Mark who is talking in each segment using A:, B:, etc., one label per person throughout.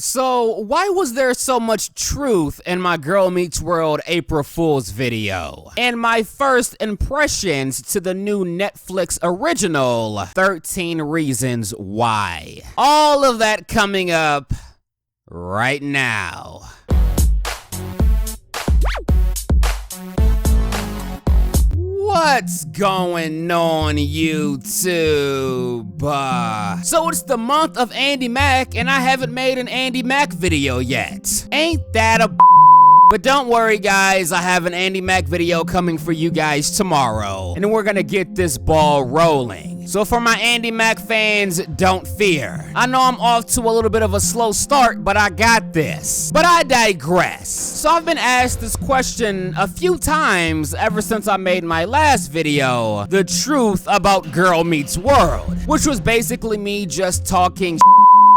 A: So, why was there so much truth in my Girl Meets World April Fool's video? And my first impressions to the new Netflix original, 13 Reasons Why. All of that coming up right now. What's going on, YouTube? So it's the month of Andy Mack, and I haven't made an Andy Mack video yet. Ain't that a But don't worry, guys, I have an Andy Mack video coming for you guys tomorrow, and we're gonna get this ball rolling. So for my Andy Mack fans, don't fear. I know I'm off to a little bit of a slow start, but I got this. But I digress. So I've been asked this question a few times ever since I made my last video, the truth about Girl Meets World, which was basically me just talking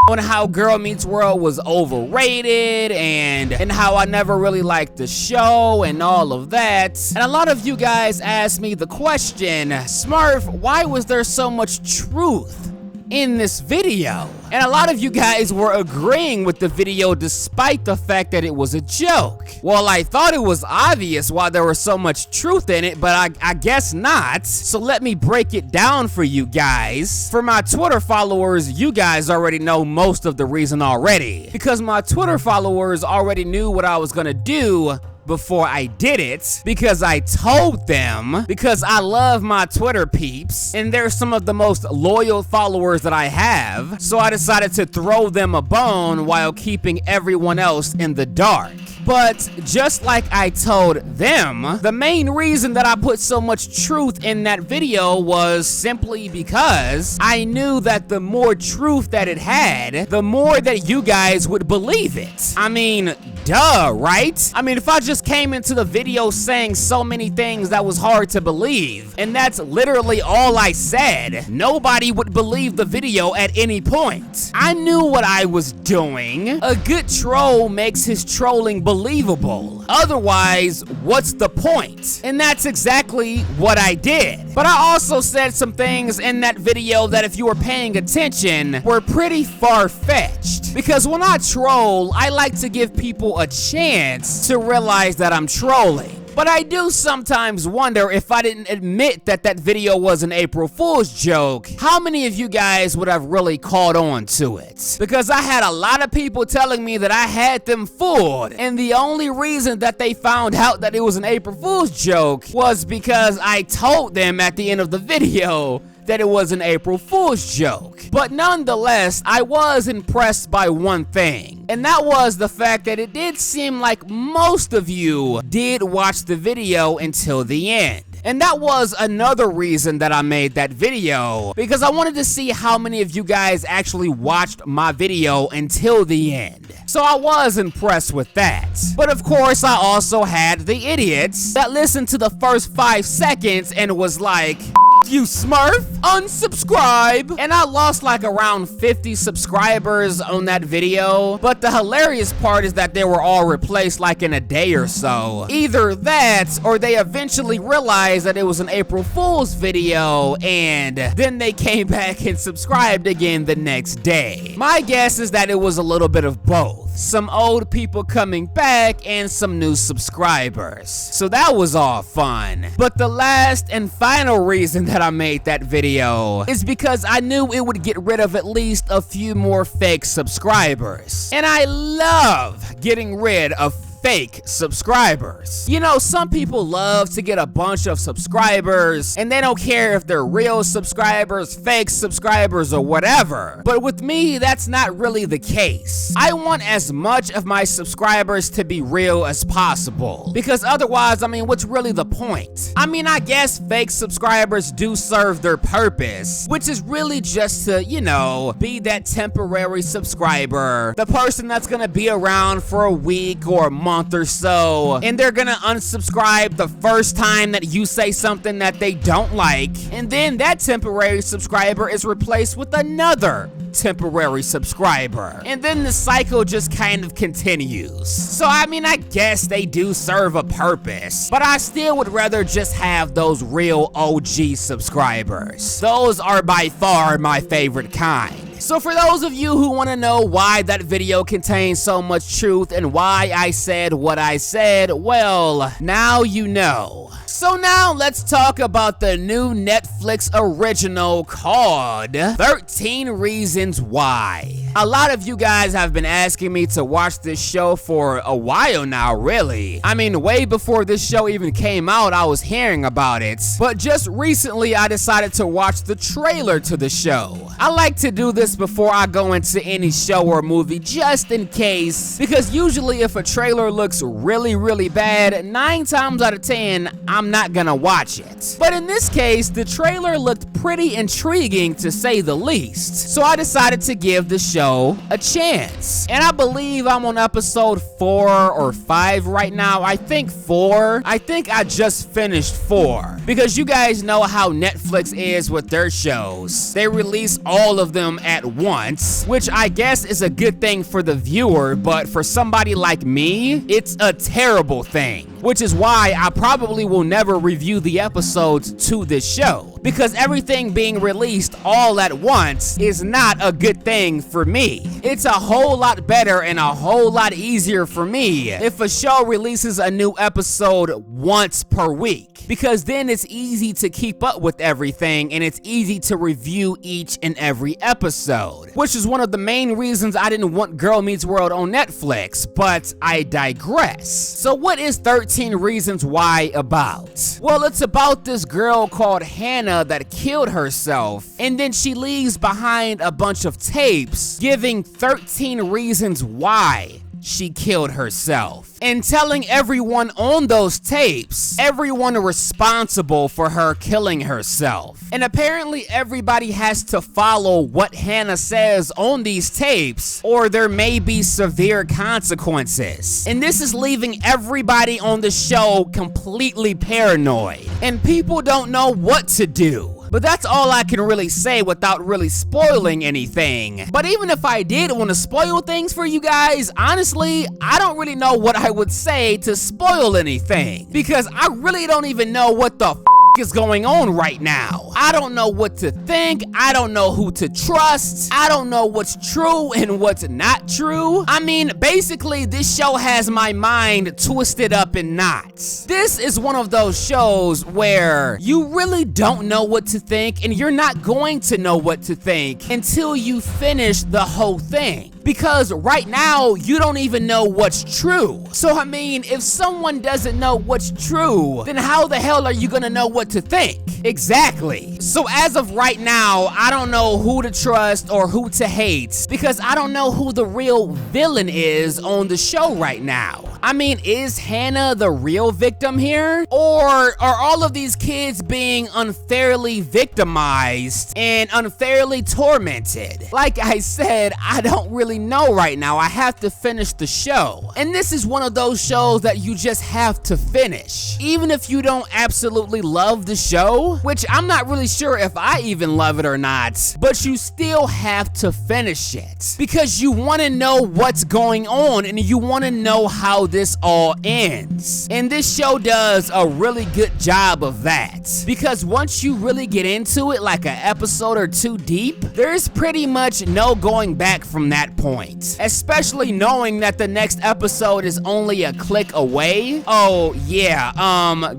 A: on how Girl Meets World was overrated and how I never really liked the show and all of that. And a lot of you guys asked me the question, Smurf, why was there so much truth in this video? And a lot of you guys were agreeing with the video despite the fact that it was a joke. Well, I thought it was obvious why there was so much truth in it, but I guess not. So let me break it down for you guys. For my Twitter followers, you guys already know most of the reason already, because my Twitter followers already knew what I was gonna do before I did it, because I told them, because I love my Twitter peeps, and they're some of the most loyal followers that I have, so I decided to throw them a bone while keeping everyone else in the dark. But just like I told them, the main reason that I put so much truth in that video was simply because I knew that the more truth that it had, the more that you guys would believe it. I mean, duh, right? I mean, if I just came into the video saying so many things that was hard to believe, and that's literally all I said, nobody would believe the video at any point. I knew what I was doing. A good troll makes his trolling believable. Otherwise, what's the point? And that's exactly what I did. But I also said some things in that video that, if you were paying attention, were pretty far-fetched. Because when I troll, I like to give people a chance to realize that I'm trolling. But I do sometimes wonder, if I didn't admit that that video was an April Fool's joke, how many of you guys would have really caught on to it? Because I had a lot of people telling me that I had them fooled, and the only reason that they found out that it was an April Fool's joke was because I told them at the end of the video that it was an April Fool's joke. But nonetheless, I was impressed by one thing, and that was the fact that it did seem like most of you did watch the video until the end. And that was another reason that I made that video, because I wanted to see how many of you guys actually watched my video until the end. So I was impressed with that. But of course, I also had the idiots that listened to the first 5 seconds and was like, you Smurf, unsubscribe. And I lost like around 50 subscribers on that video. But the hilarious part is that they were all replaced like in a day or so. Either that, or they eventually realized that it was an April Fool's video, and then they came back and subscribed again the next day. My guess is that it was a little bit of both. Some old people coming back and some new subscribers. So that was all fun. But the last and final reason that I made that video is because I knew it would get rid of at least a few more fake subscribers. And I love getting rid of fake subscribers. You know, some people love to get a bunch of subscribers and they don't care if they're real subscribers, fake subscribers, or whatever. But with me, that's not really the case. I want as much of my subscribers to be real as possible, because otherwise, I mean, what's really the point? I mean, I guess fake subscribers do serve their purpose, which is really just to, you know, be that temporary subscriber, the person that's gonna be around for a week or a month or so, and they're gonna unsubscribe the first time that you say something that they don't like, and then that temporary subscriber is replaced with another temporary subscriber, and then the cycle just kind of continues. So I mean, I guess they do serve a purpose, but I still would rather just have those real OG subscribers. Those are by far my favorite kind. So for those of you who want to know why that video contains so much truth and why I said what I said, well, now you know. So now let's talk about the new Netflix original called 13 Reasons Why. A lot of you guys have been asking me to watch this show for a while now, really. I mean, way before this show even came out, I was hearing about it. But just recently, I decided to watch the trailer to the show. I like to do this before I go into any show or movie, just in case, because usually if a trailer looks really bad, 9 times out of 10, I'm not gonna watch it. But in this case, the trailer looked pretty intriguing to say the least. So I decided to give the show a chance. And I believe I'm on episode 4 or 5 right now. I think 4. I think I just finished 4. Because you guys know how Netflix is with their shows. They release all of them at once, which I guess is a good thing for the viewer, but for somebody like me, it's a terrible thing. Which is why I probably will never review the episodes to this show, because everything being released all at once is not a good thing for me. It's a whole lot better and a whole lot easier for me if a show releases a new episode once per week, because then it's easy to keep up with everything and it's easy to review each and every episode, which is one of the main reasons I didn't want Girl Meets World on Netflix, but I digress. So what is 13 Reasons Why about? Well, it's about this girl called Hannah that killed herself, and then she leaves behind a bunch of tapes giving 13 reasons why she killed herself, and telling everyone on those tapes, everyone responsible for her killing herself. And apparently everybody has to follow what Hannah says on these tapes, or there may be severe consequences. And this is leaving everybody on the show completely paranoid, and people don't know what to do. But that's all I can really say without really spoiling anything. But even if I did want to spoil things for you guys, honestly, I don't really know what I would say to spoil anything, because I really don't even know what the is going on right now. I don't know what to think. I don't know who to trust. I don't know what's true and what's not true. I mean, basically, this show has my mind twisted up in knots. This is one of those shows where you really don't know what to think, and you're not going to know what to think until you finish the whole thing. Because right now, you don't even know what's true. So I mean, if someone doesn't know what's true, then how the hell are you gonna know what to think? Exactly. So as of right now, I don't know who to trust or who to hate, because I don't know who the real villain is on the show right now. I mean, is Hannah the real victim here? Or are all of these kids being unfairly victimized and unfairly tormented? Like I said, I don't really know right now. I have to finish the show. And this is one of those shows that you just have to finish. Even if you don't absolutely love the show, which I'm not really sure if I even love it or not, but you still have to finish it. Because you want to know what's going on and you want to know how this all ends. And this show does a really good job of that. Because once you really get into it, like an episode or 2 deep, there's pretty much no going back from that point. Especially knowing that the next episode is only a click away. Oh yeah,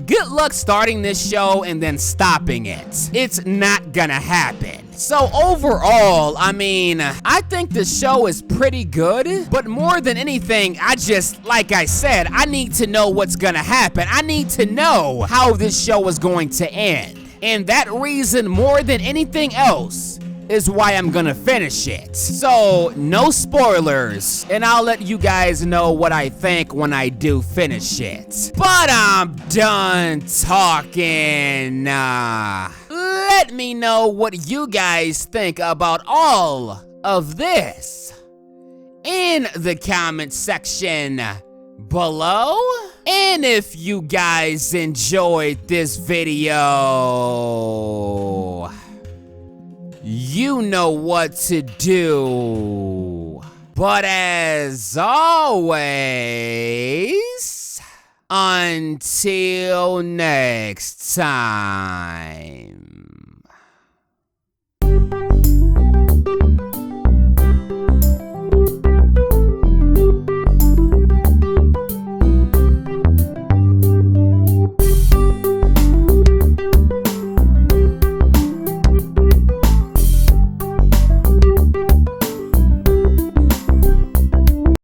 A: good luck starting this show and then stopping it. It's not gonna happen. So overall, I mean, I think the show is pretty good, but more than anything, like I said, I need to know what's gonna happen. I need to know how this show is going to end. And that reason, more than anything else, is why I'm gonna finish it. So, no spoilers, and I'll let you guys know what I think when I do finish it. But I'm done talking. Let me know what you guys think about all of this in the comment section below. And if you guys enjoyed this video, you know what to do. But as always, until next time.